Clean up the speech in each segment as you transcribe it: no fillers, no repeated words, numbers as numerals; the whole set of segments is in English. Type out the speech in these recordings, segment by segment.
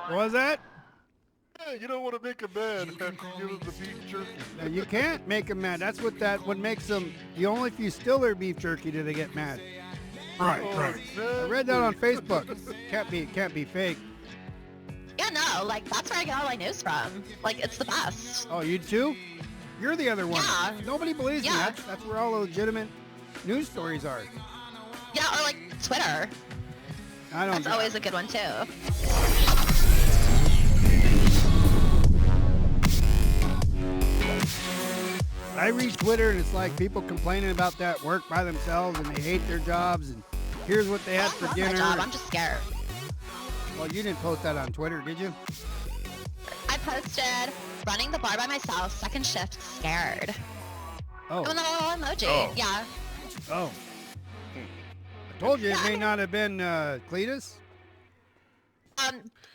What was that? Yeah, you don't want to make him mad after you give him the beef jerky. No, you can't make them mad. That's what makes them. Only if you steal their beef jerky do they get mad. Right. I read that on Facebook. Can't be fake. Yeah, no, like, that's where I get all my news from. Like, it's the best. Oh, you too? You're the other one. Yeah. Nobody believes me. That's where all the legitimate news stories are. Yeah, or like Twitter. That's always a good one too. I read Twitter and it's like people complaining about that work by themselves and they hate their jobs and here's what they had for dinner. My job. I'm just scared. Well, you didn't post that on Twitter, did you? I posted running the bar by myself, second shift, scared. Oh. With a little emoji. Oh. Yeah. Oh. I told you it may not have been Cletus. I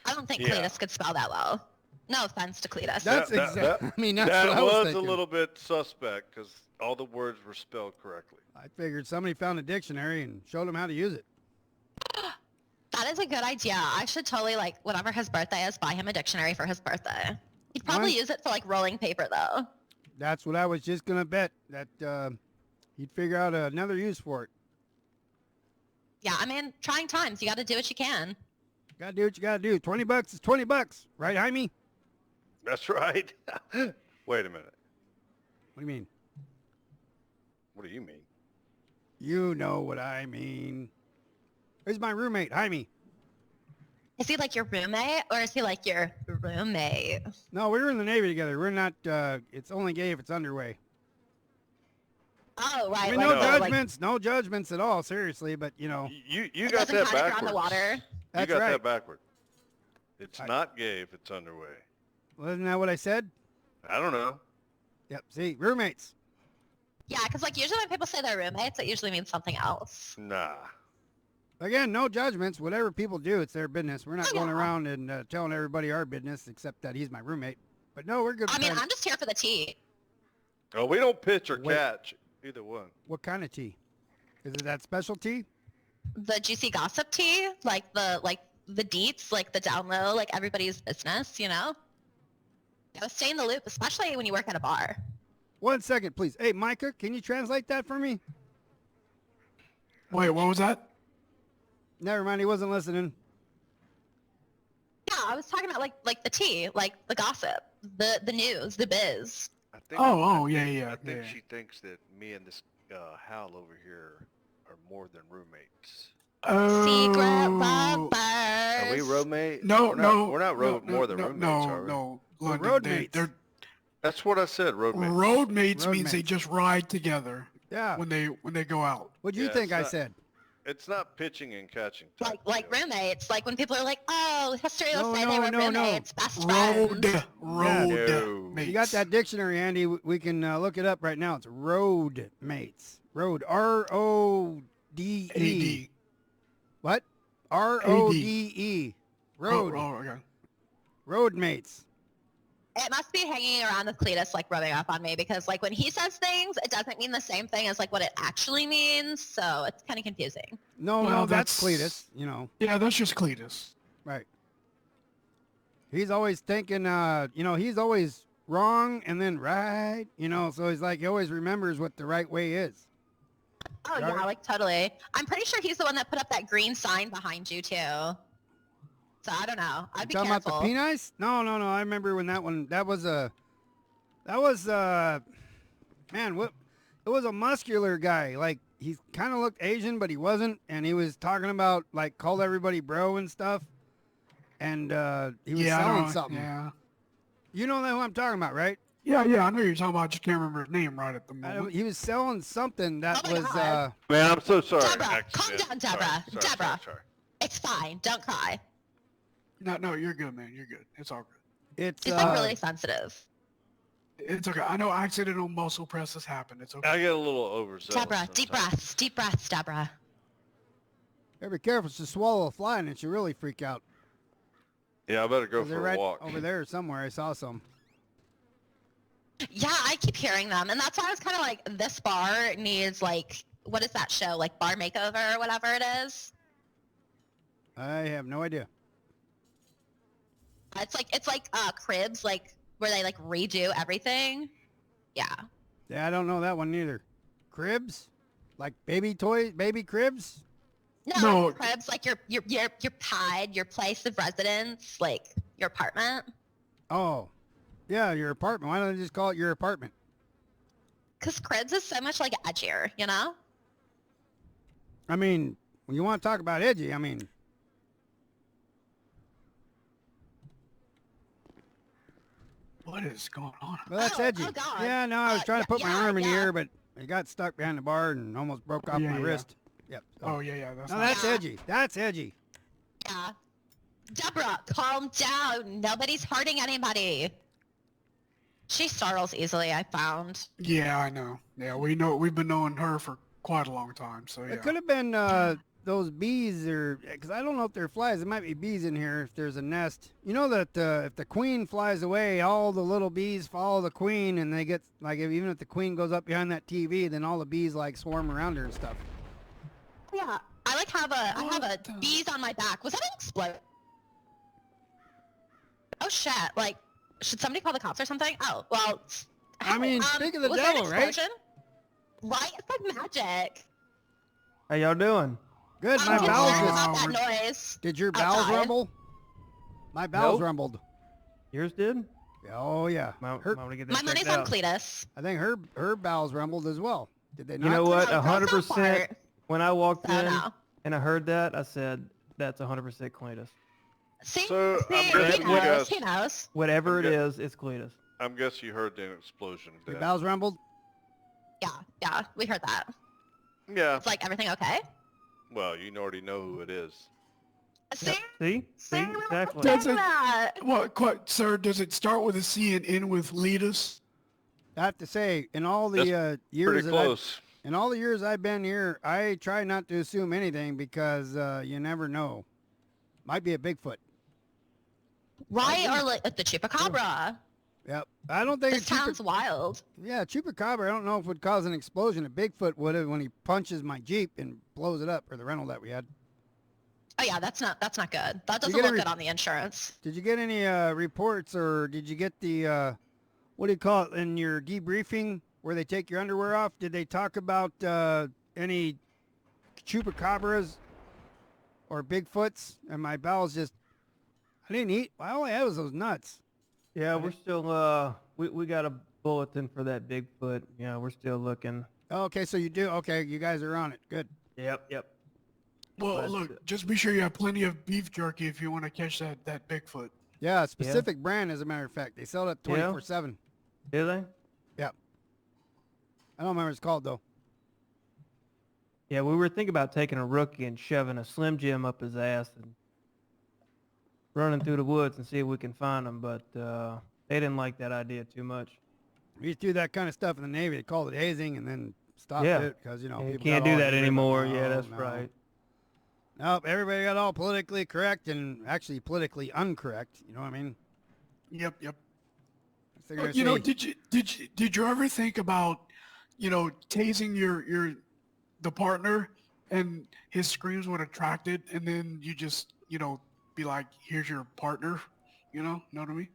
don't think Cletus could spell that well. No offense to Cletus. That's exactly. I mean, that's that what I was thinking. a little bit suspect because all the words were spelled correctly. I figured somebody found a dictionary and showed them how to use it. That is a good idea. I should totally, like, whenever his birthday is, buy him a dictionary for his birthday. He'd probably use it for, like, rolling paper, though. That's what I was just going to bet, that he'd figure out another use for it. Yeah, I mean, trying times. You got to do what you can. Got to do what you got to do. $20 is $20. Right, Jaime? That's right. Wait a minute. What do you mean? What do you mean? You know what I mean. Where's my roommate, Jaime? Is he like your roommate, or is he like your roommate? No, we were in the Navy together. We're not, it's only gay if it's underway. Oh, right. I mean, no judgments at all, seriously, but, you know. You got that backwards. On the water. You got that backward. It's not gay if it's underway. Well, isn't that what I said? I don't know. Yep, see, roommates. Yeah, because, like, usually when people say they're roommates, it usually means something else. Nah. Again, no judgments. Whatever people do, it's their business. We're not going around and telling everybody our business, except that he's my roommate. But no, we're good. I mean, I'm just here for the tea. Oh, we don't pitch or catch either one. What kind of tea? Is it that special tea? The juicy gossip tea, like the deets, like the down low, like everybody's business, you know? Gotta stay in the loop, especially when you work at a bar. 1 second, please. Hey, Micah, can you translate that for me? Wait, what was that? Never mind, he wasn't listening. Yeah, I was talking about like the tea, like the gossip, the news, the biz. I think, yeah. I think she thinks that me and this Hal over here are more than roommates. Secret lovers. Are we roommates? We're not more than roommates, are we? No, we're roadmates. That's what I said, roadmates. Roadmates means they just ride together. Yeah. When they go out. What'd you think I said? It's not pitching and catching. Like roommates. Like when people are like, oh, history will say they were roommates, best friends. Roadmates. You got that dictionary, Andy? We can look it up right now. It's road mates. Road. R-O-D-E. What? R-O-D-E. Road. Oh, okay. Road mates. It must be hanging around with Cletus, like, rubbing up on me, because, like, when he says things, it doesn't mean the same thing as, like, what it actually means, so it's kind of confusing. No, that's Cletus, you know. Yeah, that's just Cletus. Right. He's always thinking, he's always wrong and then right, so he's like, he always remembers what the right way is. Oh, yeah, like, totally. I'm pretty sure he's the one that put up that green sign behind you, too. So I don't know. I'd be careful. Talking about the pennies? No. I remember when that was it was a muscular guy. Like, he kind of looked Asian, but he wasn't. And he was talking about, like, called everybody bro and stuff. And he was selling something. Yeah. You know who I'm talking about, right? Yeah, I know you're talking about. I just can't remember his name right at the moment. He was selling something that was... Man, I'm so sorry. Deborah, calm down, Deborah. Deborah, it's fine. Don't cry. No, you're good, man. You're good. It's all good. It's He's like really sensitive. It's okay. I know accidental muscle presses happen. It's okay. I get a little overzealous. Deborah, deep breaths, Deborah. Be careful. She'll swallow a fly and she'll really freak out. Yeah, I better go for a walk. Over there somewhere. I saw some. Yeah, I keep hearing them. And that's why I was kind of like, this bar needs, like, what is that show? Like Bar Makeover or whatever it is? I have no idea. It's like cribs, like where they like redo everything. Yeah. Yeah, I don't know that one either. Cribs? Like baby toys, baby cribs? No. Like cribs, like your pad, your place of residence, like your apartment. Oh, yeah, your apartment. Why don't they just call it your apartment? Because cribs is so much like edgier, you know? I mean, when you want to talk about edgy, I mean, What is going on? well, that's Oh, edgy. oh God. Yeah, no, I was trying to put my arm in the yeah. air, but it got stuck behind the bar and almost broke off my wrist. Yep. So. Oh, yeah. That's No, not... that's Yeah. edgy. That's edgy. Yeah. Deborah, calm down. Nobody's hurting anybody. She startles easily, I found. Yeah, I know. Yeah, we've been knowing her for quite a long time, so yeah. It could have been those bees, or because I don't know if they're flies. There might be bees in here if there's a nest. You know that if the queen flies away, all the little bees follow the queen, and they get like even if the queen goes up behind that TV, then all the bees like swarm around her and stuff. Yeah. I like have a bees on my back. Was that an explode? Oh shit! Like, should somebody call the cops or something? Oh well. I mean, speak of the was devil, there an right? explosion? Right? It's like magic. How y'all doing? Good. My I'm bowels concerned just. about that noise. Did your bowels outside. rumble? My bowels Nope. rumbled. Yours did? Oh yeah. Might Her, wanna get that My money's checked on out. Cletus. I think her bowels rumbled as well. Did they not? You know what? No, that's not 100%. part. When I walked So in no. and I heard that, I said, "That's 100% Cletus. See, So, see, I'm he guessing you knows. guys- He knows. Whatever it Okay. is, it's Cletus." I'm guessing you heard the explosion. Your Then. bowels rumbled. Yeah, we heard that. Yeah. It's like everything okay? Well, you already know who it is. See? See? See, we were Exactly. That's saying it. that. What, sir, does it start with a C and end with Letus? I have to say, in all the years Pretty close. in all the years I've been here, I try not to assume anything because you never know. Might be a Bigfoot. Right, or like the chupacabra. Yep. I don't think This sounds wild. Yeah, chupacabra. I don't know if it would cause an explosion. A Bigfoot would have when he punches my Jeep and blows it up, or the rental that we had. Oh yeah, that's not good. That doesn't get look every- good on the insurance. Did you get any reports, or did you get the what do you call it in your debriefing where they take your underwear off? Did they talk about any chupacabras or Bigfoots? And my bowels just, I didn't eat. All I had was those nuts. Yeah, we're still, we got a bulletin for that Bigfoot. Yeah, we're still looking. Okay, so you do. Okay, you guys are on it. Good. Yep. Well, But- look, just be sure you have plenty of beef jerky if you want to catch that Bigfoot. Yeah, a specific brand, as a matter of fact. They sell it 24/7. Do they? I don't remember what it's called though. Yeah, we were thinking about taking a rookie and shoving a Slim Jim up his ass and running through the woods and see if we can find him, but they didn't like that idea too much. We used to do that kind of stuff in the Navy. They called it hazing and then stopped Yeah. it because, you know, Yeah, you people can't got do all that angry, but anymore. Yeah, no, that's no. right. Nope, everybody got all politically correct and actually politically incorrect. You know what I mean? Yep. So you're You know, gonna say- did you ever think about, tasing the partner and his screams would attract it, and then you just, be like, here's your partner, know what I mean?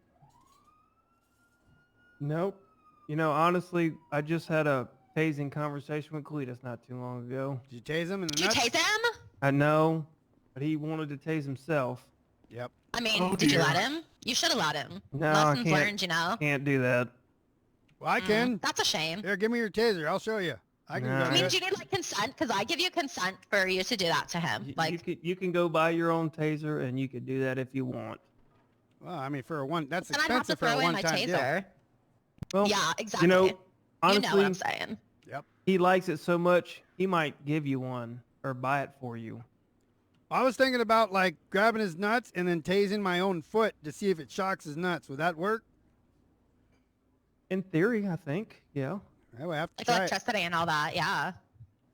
Nope. Honestly, I just had a tasing conversation with Cletus not too long ago. Did you tase him in the Did you nuts? tase him? I know, but he wanted to tase himself. Yep. I mean, Oh, did you dear. let him? You should have let him. No, I Lessons can't. learned, you know. Can't do that. Well, I can. That's a shame. Here, give me your taser. I'll show you. I can Nah. go I do mean, it. do you need like consent? Because I give you consent for you to do that to him. You can go buy your own taser, and you can do that if you want. Well, I mean, for a one, that's and I'd have to expensive for a throw in my one-time deal. taser. Well, Yeah, exactly. honestly, you know what I'm saying. he likes it so much, he might give you one or buy it for you. I was thinking about like grabbing his nuts and then tasing my own foot to see if it shocks his nuts. Would that work? In theory, I think. Yeah. Yeah, we have to Like try it. electricity and all that. Yeah.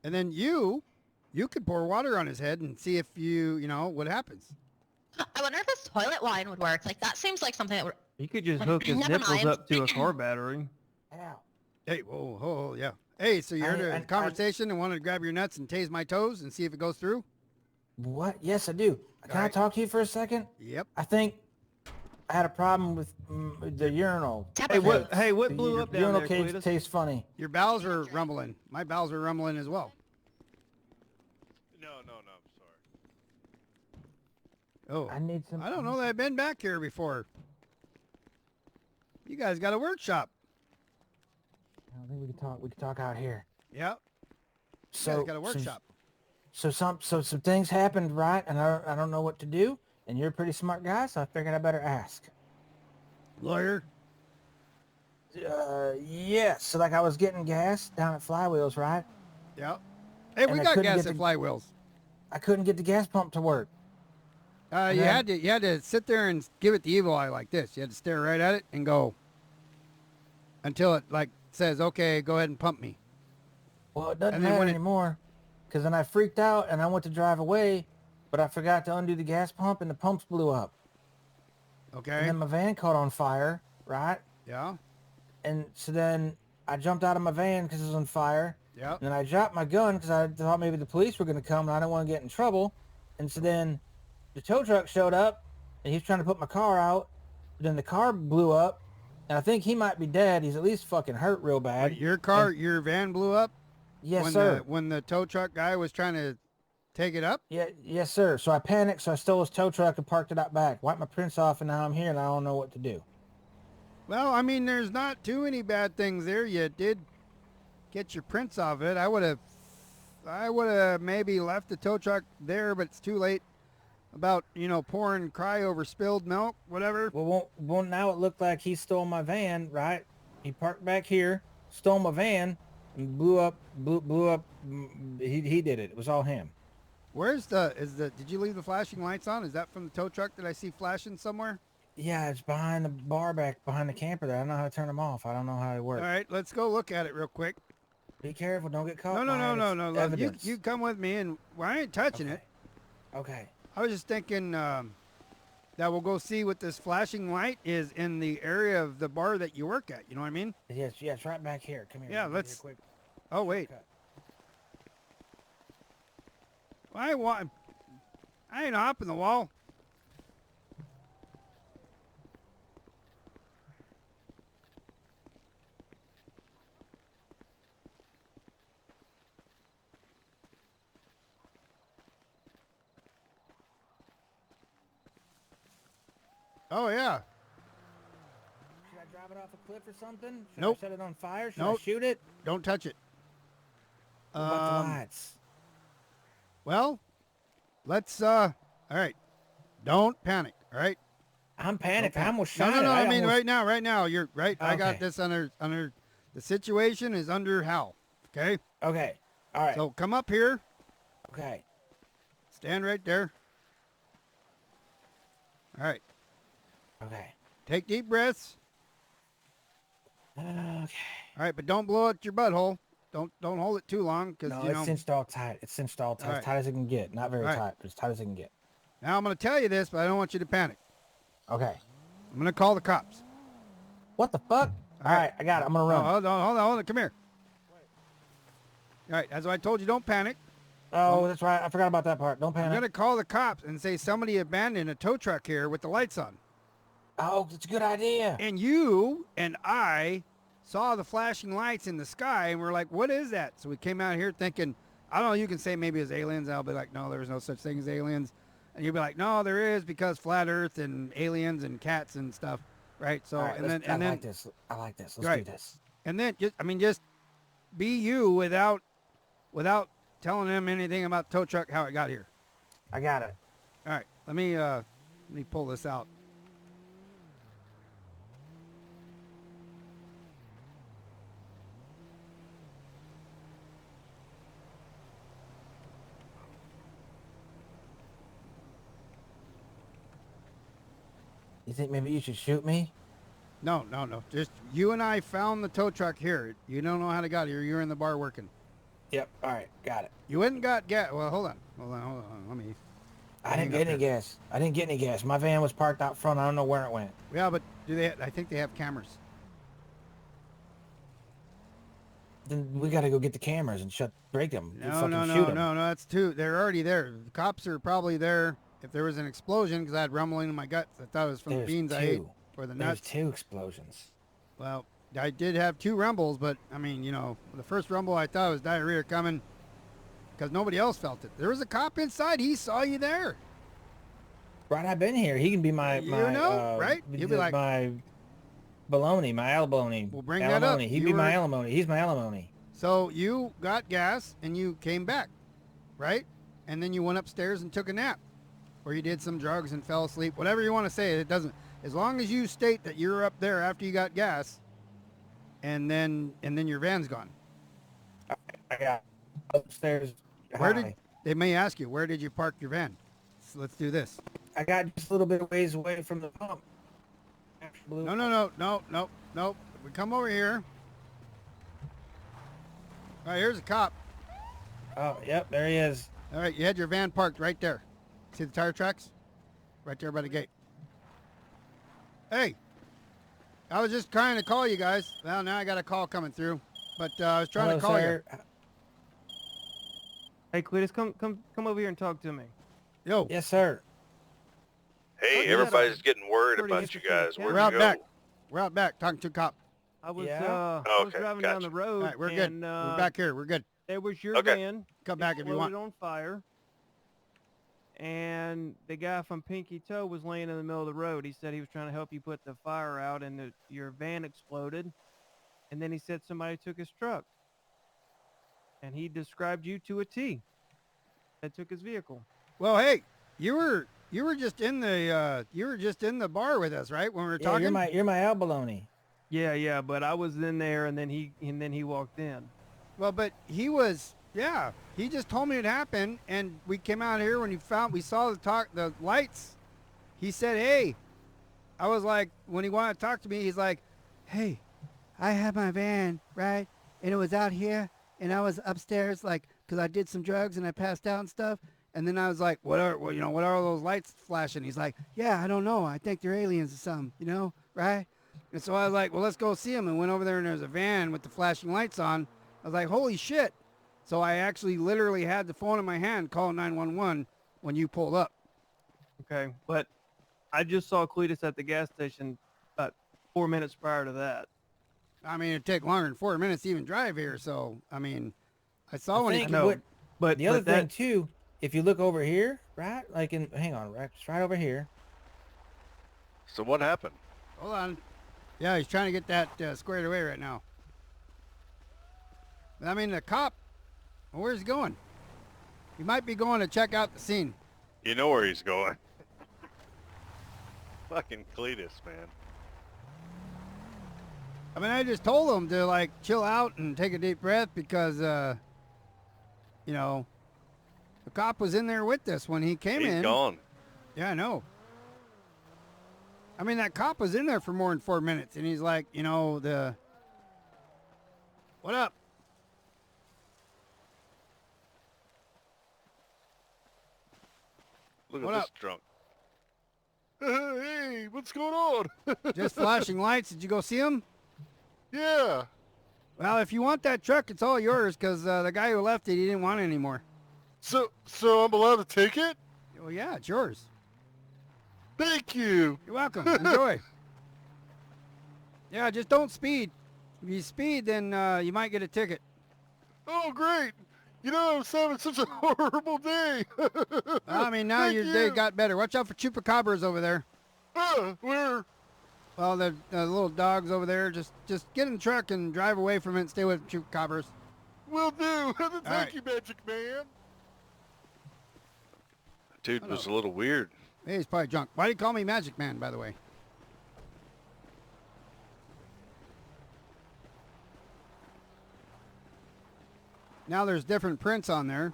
And then you could pour water on his head and see if what happens. I wonder if his toilet wine would work. Like that seems like something that would. You could just hook his Never nipples mind. up to a car battery. Hey, whoa, yeah. Hey, so you heard a conversation and wanted to grab your nuts and tase my toes and see if it goes through? What? Yes, I do. Can I right. talk to you for a second? Yep. I think I had a problem with the urinal. Hey, what? cakes. Hey, what The blew up down urinal there, cakes Cletus? taste funny. Your bowels are rumbling. My bowels are rumbling as well. No, I'm sorry. Oh, I need some. I don't know that I've been back here before. You guys got a workshop. I don't think we can talk. We can talk out here. Yep. You So guys got a workshop. So some things happened, right? And I don't know what to do. And you're a pretty smart guy, so I figured I better ask. Lawyer. Yeah. So like I was getting gas down at Flywheels, right? Yep. Hey, we And I got couldn't gas get at the- Flywheels. I couldn't get the gas pump to work. You then- had to sit there and give it the evil eye like this. You had to stare right at it and go until it like says, "Okay, go ahead and pump me." Well, it doesn't And then matter when it- anymore, because then I freaked out and I went to drive away, but I forgot to undo the gas pump and the pumps blew up. Okay. And then my van caught on fire, right? Yeah. And so then I jumped out of my van because it was on fire. Yeah. And then I dropped my gun because I thought maybe the police were going to come and I didn't want to get in trouble. And so then the tow truck showed up and he was trying to put my car out. Then the car blew up and I think he might be dead. He's at least fucking hurt real bad. Wait, your van blew up Yes, when sir. when the tow truck guy was trying to take it up. Yeah, yes, sir. So I panicked, so I stole his tow truck and parked it out back. Wiped my prints off, and now I'm here, and I don't know what to do. Well, I mean, there's not too many bad things there. You did get your prints off it. I would have maybe left the tow truck there, but it's too late. About pouring cry over spilled milk, whatever. Well, now it looked like he stole my van, right? He parked back here, stole my van, and blew up. He did it. It was all him. Did you leave the flashing lights on? Is that from the tow truck that I see flashing somewhere? Yeah, it's behind the bar back behind the camper there. I don't know how to turn them off. I don't know how they work. All right, let's go look at it real quick. Be careful, don't get caught. No. It's evidence. You come with me, and I ain't touching it. Okay. I was just thinking that we'll go see what this flashing light is in the area of the bar that you work at. You know what I mean? Yes, it's right back here. Come here. Yeah, let me give let's- you a quick Oh wait, cut. I ain't hopping the wall. Oh yeah. Should I drive it off a cliff or something? Should Nope. I set it on fire? Should Nope. I shoot it? Don't touch it. What about the lights? Well, let's all right. Don't panic, all right? I'm panicked. I almost No, shot no, it. no. I mean, almost- right now, you're right. I got Okay. this under the situation is under Hal. Okay? Okay. All right. So come up here. Okay. Stand right there. All right. Okay. Take deep breaths. Okay. All right, but don't blow out your butthole. Don't hold it too long because No, you know. it's cinched all tight. It's cinched all tight. All As right. tight as it can get. Not very All right. tight, but as tight as it can get. Now I'm going to tell you this, but I don't want you to panic. Okay. I'm going to call the cops. What the fuck? All right, I got it. I'm gonna Oh, run. hold on. Come here. All right, as I told you, don't panic. Oh, that's right. I forgot about that part. Don't I'm panic. going to call the cops and say somebody abandoned a tow truck here with the lights on. Oh, that's a good idea. And you and I saw the flashing lights in the sky, and we're like, what is that? So we came out here thinking, I don't know, you can say maybe it's aliens. I'll be like, no, there's no such thing as aliens. And you'll be like, no, there is, because flat earth and aliens and cats and stuff, right? So, All right, and then, I like this. I like this. Let's Right. do this. and then just be you without telling them anything about the tow truck, how it got here. I got it. All right, let me pull this out. You think maybe you should shoot me? No. Just you and I found the tow truck here. You don't know how to got here. You're in the bar working. Yep. All right. Got it. You wouldn't got gas. Well, hold on. Let me. I didn't Hang get up any gas. I didn't get any gas. My van was parked out front. I don't know where it went. Yeah, but do they? I think they have cameras. then we got to go get the cameras and break them. No, fucking no, shoot no, 'em. no, no. That's two. They're already there. The cops are probably there. If there was an explosion, because I had rumbling in my guts, I thought it was from the beans I ate or the There's nuts. 2 explosions. Well, I did have 2 rumbles, but I mean, the first rumble I thought was diarrhea coming because nobody else felt it. There was a cop inside. He saw you there. Right, I've been here. He can be my right? You'll be like my baloney, my alimony. We'll bring that up. He'd be my alimony. He's my alimony. So you got gas and you came back, right? And then you went upstairs and took a nap, or you did some drugs and fell asleep. Whatever you want to say, it doesn't. As long as you state that you're up there after you got gas, and then your van's gone. I got upstairs. They may ask you, where did you park your van? So let's do this. I got just a little bit of ways away from the pump. No. We come over here. All right, here's a cop. Oh, yep, there he is. All right, you had your van parked right there. See the tire tracks? Right there by the gate. Hey, I was just trying to call you guys. Well, now I got a call coming through, but I was trying to call you. Hey, Cletus, come over here and talk to me. Yo. Yes, sir. Hey, everybody's getting worried about you guys. Where'd you go? We're out back talking to a cop. I was okay, driving down the road. All right, we're good. We're back here. We're good. There was your van. Come back if you want. On fire. And the guy from Pinky Toe was laying in the middle of the road. He said he was trying to help you put the fire out, and your van exploded. And then he said somebody took his truck. And he described you to a T. That took his vehicle. Well, hey, you were just in the bar with us, right? When we were talking. You're my abalone. Yeah, but I was in there, and then he walked in. Well, but he was. Yeah, he just told me it happened, and we came out here when we saw the lights. He said, "Hey," I was like, when he wanted to talk to me, he's like, "Hey, I had my van right, and it was out here, and I was upstairs, like, because I did some drugs and I passed out and stuff." And then I was like, what are all those lights flashing? He's like, "Yeah, I don't know. I think they're aliens or something, right?" And so I was like, well, let's go see them, and went over there, and there's a van with the flashing lights on. I was like, holy shit. So I actually literally had the phone in my hand, call 911 when you pulled up. Okay, but I just saw Cletus at the gas station about 4 minutes prior to that. I mean, it'd take longer than 4 minutes to even drive here. So, I mean, I saw when he... No, but the other thing, too, if you look over here, right? Hang on, right? It's right over here. So what happened? Hold on. Yeah, he's trying to get that squared away right now. I mean, the cop, where's he going? He might be going to check out the scene. You know where he's going. Fucking Cletus, man. I mean, I just told him to, like, chill out and take a deep breath because, the cop was in there with us when he came in. He's gone. Yeah, I know. I mean, that cop was in there for more than 4 minutes, and he's like, what up? Look What at up? this drunk. Hey, what's going on? Just flashing lights. Did you go see him? Yeah. Well, if you want that truck, it's all yours because the guy who left it, he didn't want it anymore. So I'm allowed to take it? Well, yeah, it's yours. Thank you. You're welcome. Enjoy. Yeah, just don't speed. If you speed, then you might get a ticket. Oh, great. I was having such a horrible day. I mean, now your day got better. Watch out for chupacabras over there. Where? Well, the little dogs over there. Just get in the truck and drive away from it and stay with chupacabras. Will do. Thank right. you, Magic Man. Dude was a little weird. Hey, he's probably drunk. Why do you call me Magic Man, by the way? Now there's different prints on there.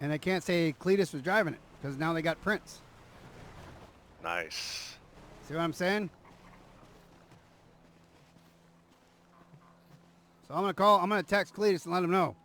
And I can't say Cletus was driving it because now they got prints. Nice. See what I'm saying? So I'm going to text Cletus and let him know.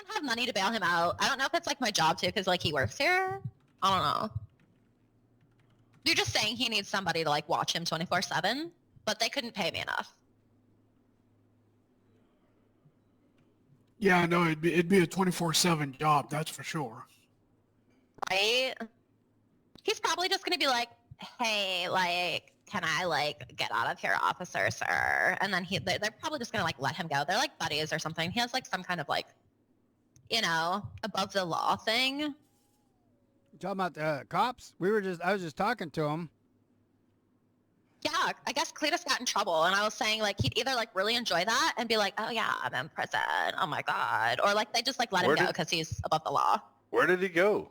don't have money to bail him out. I don't know if it's like my job too, because like he works here. I don't know. You're just saying he needs somebody to like watch him 24/7, but they couldn't pay me enough. Yeah, I know it'd be a 24/7 job, that's for sure. Right? He's probably just gonna be like, hey, like, can I like get out of here, officer, sir? And then they're probably just gonna like let him go. They're like buddies or something. He has like some kind of like, you know, above the law thing. You talking about the cops? I was just talking to him. Yeah, I guess Cletus got in trouble, and I was saying like he'd either like really enjoy that and be like, oh yeah, I'm in prison, oh my god, or like they just like let him go because he's above the law. Where did he go?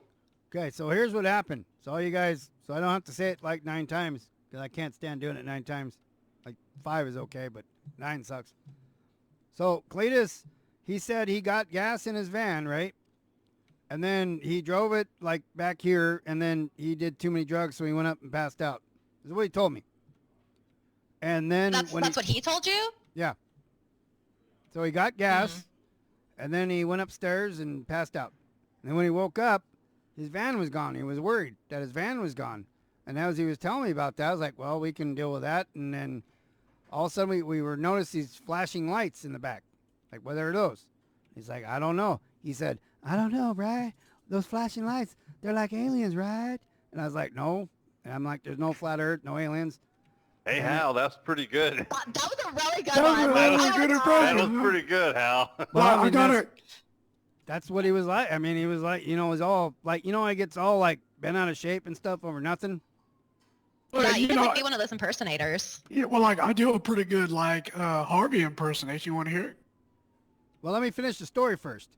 Okay, so here's what happened. So all you guys, so I don't have to say it like 9 times because I can't stand doing it 9 times. Like 5 is okay, but 9 sucks. So Cletus, he said he got gas in his van, right? And then he drove it like back here, and then he did too many drugs, so he went up and passed out. This is what he told me. And then That's what he told you? Yeah. So he got gas, and then he went upstairs and passed out. And then when he woke up, his van was gone. He was worried that his van was gone. And as he was telling me about that, I was like, well, we can deal with that. And then all of a sudden we were noticed these flashing lights in the back. Like, what are those? He's like, I don't know. He said, I don't know, right? Those flashing lights, they're like aliens, right? And I was like, no. And I'm like, there's no flat earth, no aliens. Hey, Hal, that's pretty good. That was a really good That was one. a Like, really oh good my impression. That was pretty good, Hal. Well, I I mean, got it. That's what he was like. I mean, he was like, you know, it was all like, you know, he gets all like bent out of shape and stuff over nothing. Yeah, you you could know, like be one of those impersonators. yeah, well, like I do a pretty good like Harvey impersonation. You want to hear it? Well, let me finish the story first,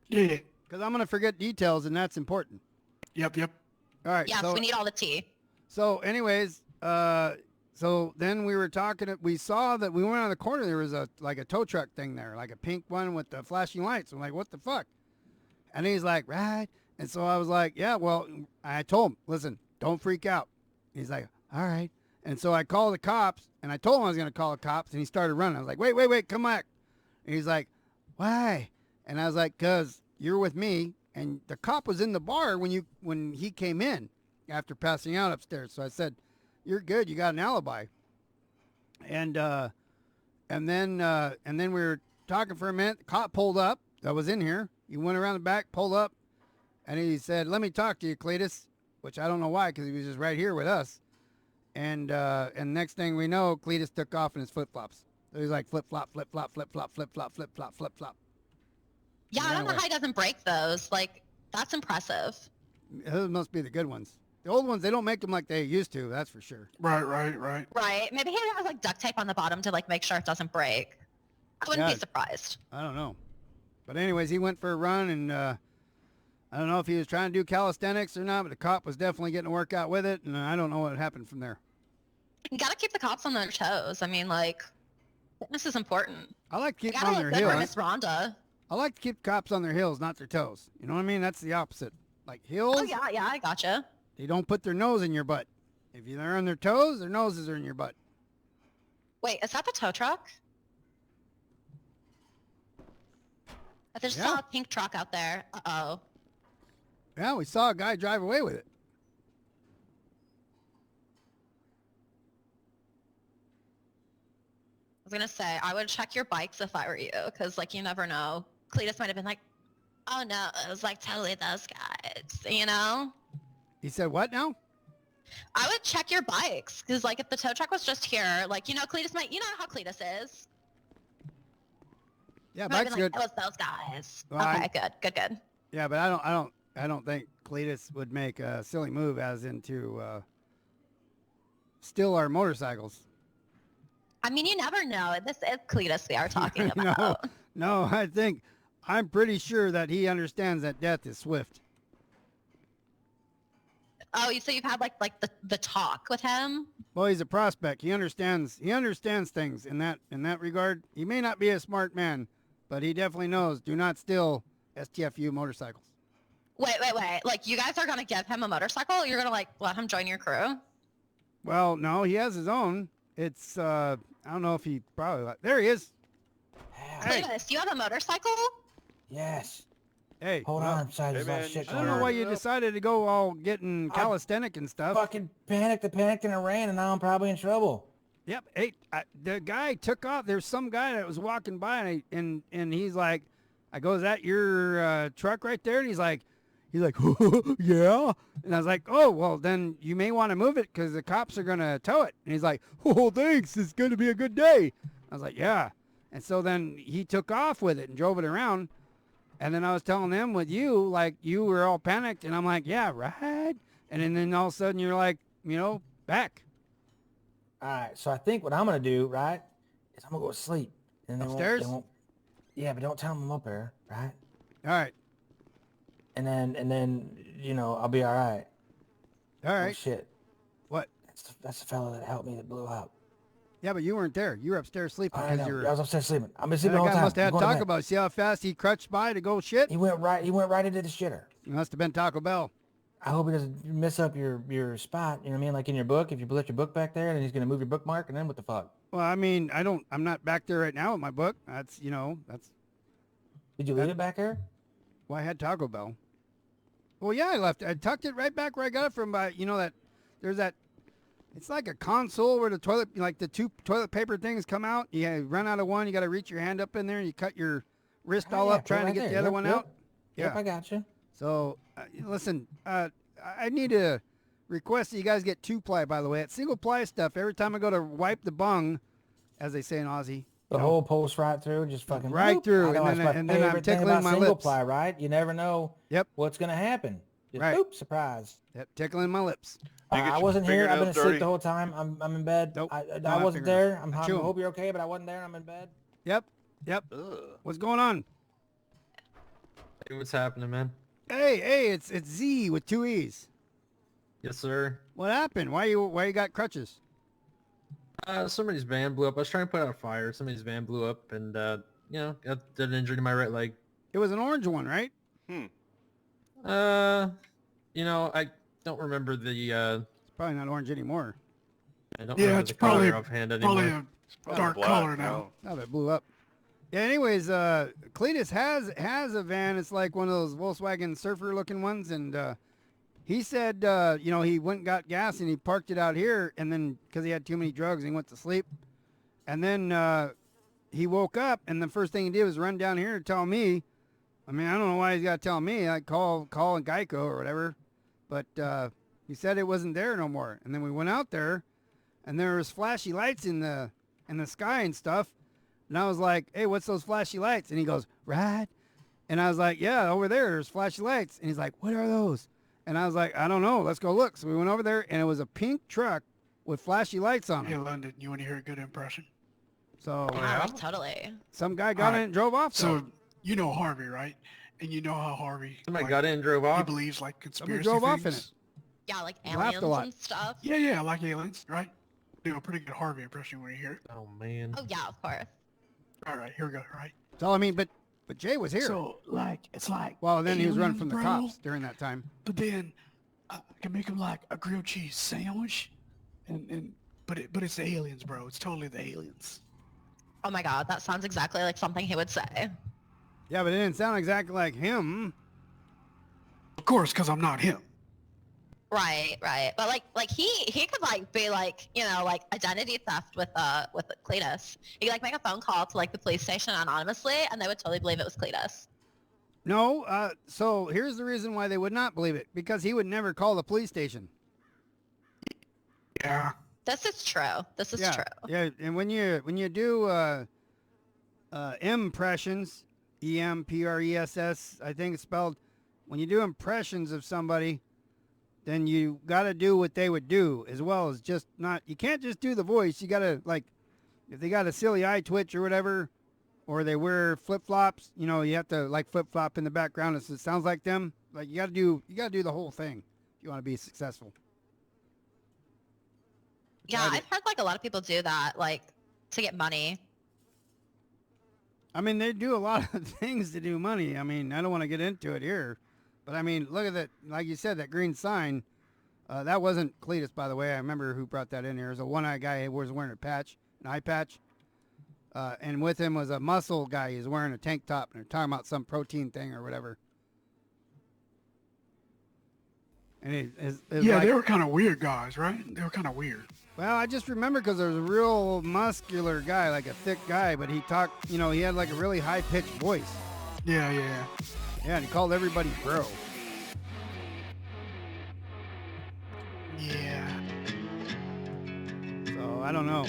Yeah. because I'm going to forget details, and that's important. Yep. All right. Yes, so, we need all the tea. so anyways, so then we were talking, we saw that we went on the corner, there was a tow truck thing there, like a pink one with the flashing lights. I'm like, what the fuck? And he's like, right. And so I was like, yeah, well, I told him, listen, don't freak out. He's like, all right. And so I called the cops, and I told him I was going to call the cops, and he started running. I was like, wait, come back. And he's like, why? And I was like, because you're with me, and the cop was in the bar when he came in after passing out upstairs. So I said, you're good. You got an alibi. And then we were talking for a minute. The cop pulled up. That was in here. He went around the back, pulled up, and he said, let me talk to you, Cletus, which I don't know why, because he was just right here with us. And next thing we know, Cletus took off in his flip-flops. So he's like flip-flop, flip-flop, flip-flop, flip-flop, flip-flop, flip-flop. Yeah, I don't know how he doesn't break those. Like, that's impressive. Those must be the good ones. The old ones, they don't make them like they used to, that's for sure. Right. Right. Maybe he has like duct tape on the bottom to like make sure it doesn't break. I wouldn't Yeah. be surprised. I don't know. But anyways, he went for a run, and I don't know if he was trying to do calisthenics or not, but the cop was definitely getting a workout with it, and I don't know what happened from there. You gotta keep the cops on their toes. I mean, like, fitness is important. I like to You keep them gotta on look their good for heels. Miss Rhonda. I like to keep cops on their heels, not their toes. You know what I mean? That's the opposite. Like heels, Oh yeah, I gotcha. they don't put their nose in your butt. If they're on their toes, their noses are in your butt. Wait, is that the tow truck? I just Yeah. saw a pink truck out there. Uh-oh. Yeah, we saw a guy drive away with it. I was gonna say, I would check your bikes if I were you, because like you never know. Cletus might have been like, oh no, it was like totally those guys, you know? He said, what now? I would check your bikes, because like if the tow truck was just here, like, you know, Cletus might, you know how Cletus is. Yeah, Might have bike's been like, good. it was those guys. Well, Okay, good. Yeah, but I don't think Cletus would make a silly move as into steal our motorcycles. I mean, you never know. This is Cletus we are talking about. No, I'm pretty sure that he understands that death is swift. Oh, so you've had like the talk with him? Well, he's a prospect. He understands things in that regard. He may not be a smart man, but he definitely knows do not steal STFU motorcycles. Wait. Like, you guys are going to give him a motorcycle? You're going to, like, let him join your crew? Well, no, he has his own. It's, I don't know if he probably, there he is. Hey. Cletus, you have a motorcycle? Yes. Hey, Hold well, on, besides hey, there's a lot man, of shit I going don't know on. why you decided to go all getting calisthenic and stuff. Fucking panicked and it ran, and now I'm probably in trouble. Yep. Hey, the guy took off. There's some guy that was walking by, and he's like, I go, is that your truck right there? And he's like, yeah. And I was like, oh, well, then you may want to move it because the cops are going to tow it. And he's like, oh, thanks. It's going to be a good day. I was like, yeah. And so then he took off with it and drove it around. And then I was telling them with you, like, you were all panicked. And I'm like, yeah, right. And then all of a sudden you're like, back. All right, so I think what I'm gonna do, right, is I'm gonna go to sleep. And they Upstairs? Yeah, but don't tell them I'm up there, right? All right. And then I'll be all right. All Oh, right. shit. What? That's the fellow that helped me that blew up. Yeah, but you weren't there. You were upstairs sleeping I because know. you were. I was upstairs sleeping. I've been sleeping That the whole guy time. must have I'm had going to Taco bed. Bell. See how fast he crouched by to go shit? He went right into the shitter. He must have been Taco Bell. I hope he doesn't mess up your spot. You know what I mean? Like in your book, if you put your book back there, then he's gonna move your bookmark, and then what the fuck? Well, I mean, I'm not back there right now with my book. That's. Did you leave it back there? Well, I had Taco Bell. Well, yeah, I left. I tucked it right back where I got it from. But there's that. It's like a console where the the two toilet paper things come out. You run out of one. You got to reach your hand up in there. And you cut your wrist all Yeah, up trying to right get there. the other one out. Yep, Yeah. I got you. So, listen, I need to request that you guys get 2-ply, by the way. It's single-ply stuff. Every time I go to wipe the bung, as they say in Aussie. The whole post right through, just fucking Right whoop. through, I know, and that's then my I'm favorite thing tickling about my single lips. ply, right? You never know Yep. what's gonna happen. Just, Right. Boop, surprise. Yep, tickling my lips. You get I your wasn't here. I've been fingernails asleep dirty? the whole time. I'm in bed. Nope. I No, I wasn't figured there. I I chew 'em. hope you're okay, but I wasn't there. I'm in bed. Yep. Ugh. What's going on? Hey, what's happening, man? Hey, it's Z with 2 E's. Yes, sir. What happened? Why you got crutches? Somebody's van blew up. I was trying to put out a fire. Somebody's van blew up, and got an injury to my right leg. It was an orange one, right? I don't remember the. It's probably not orange anymore. I don't Yeah, remember it's the color probably offhand anymore. probably a Probably dark black color now. Oh, it blew up. Yeah. Anyways, Cletus has a van. It's like one of those Volkswagen Surfer looking ones, and he said, he went and got gas and he parked it out here, and then because he had too many drugs, he went to sleep, and then he woke up, and the first thing he did was run down here to tell me. I mean, I don't know why he's got to tell me. I call Geico or whatever, but he said it wasn't there no more. And then we went out there, and there was flashy lights in the sky and stuff. And I was like, hey, what's those flashy lights? And he goes, right. And I was like, yeah, over there's flashy lights. And he's like, what are those? And I was like, I don't know. Let's go look. So we went over there, and it was a pink truck with flashy lights on Hey, it. London, you want to hear a good impression? So Oh, totally. some guy got in and drove off. So though. you know Harvey, right? And you know how Harvey Somebody like, got in and drove he off. believes like Somebody conspiracy drove off in things. it. Yeah, like Laughed a aliens lot. and stuff. Yeah, like aliens, right? Do a pretty good Harvey impression when you hear it. Oh man. Oh yeah, of course. All right, here we go. All right. So I mean, but Jay was here. So it's like Well, then he was running aliens, from the bro, cops during that time. But then I can make him like a grilled cheese sandwich, but it's the aliens, bro. It's totally the aliens. Oh my god, that sounds exactly like something he would say. Yeah, but it didn't sound exactly like him. Of course, because I'm not him. Right. But like he could like be like, like identity theft with Cletus. He could like make a phone call to like the police station anonymously, and they would totally believe it was Cletus. No, so here's the reason why they would not believe it. Because he would never call the police station. Yeah. This is true. This is yeah, true. yeah, and when you do impressions, EMPRESS, I think it's spelled. When you do impressions of somebody, then you got to do what they would do, as well as just not. You can't just do the voice. You got to like, if they got a silly eye twitch or whatever, or they wear flip flops, you have to like flip flop in the background so it sounds like them. Like you got to do the whole thing if you want to be successful. Yeah, I've heard like a lot of people do that, like to get money. I mean, they do a lot of things to do money. I mean, I don't want to get into it here, but I mean, look at that. Like you said, that green sign, that wasn't Cletus, by the way. I remember who brought that in here. It was a one-eyed guy who was wearing an eye patch. And with him was a muscle guy. He was wearing a tank top, and they're talking about some protein thing or whatever. And Yeah, like, they were kind of weird guys, right? They were kind of weird. well, I just remember because there was a real muscular guy, like a thick guy, but he talked, you know, he had like a really high-pitched voice. Yeah. Yeah, and he called everybody bro. Yeah. So I don't know.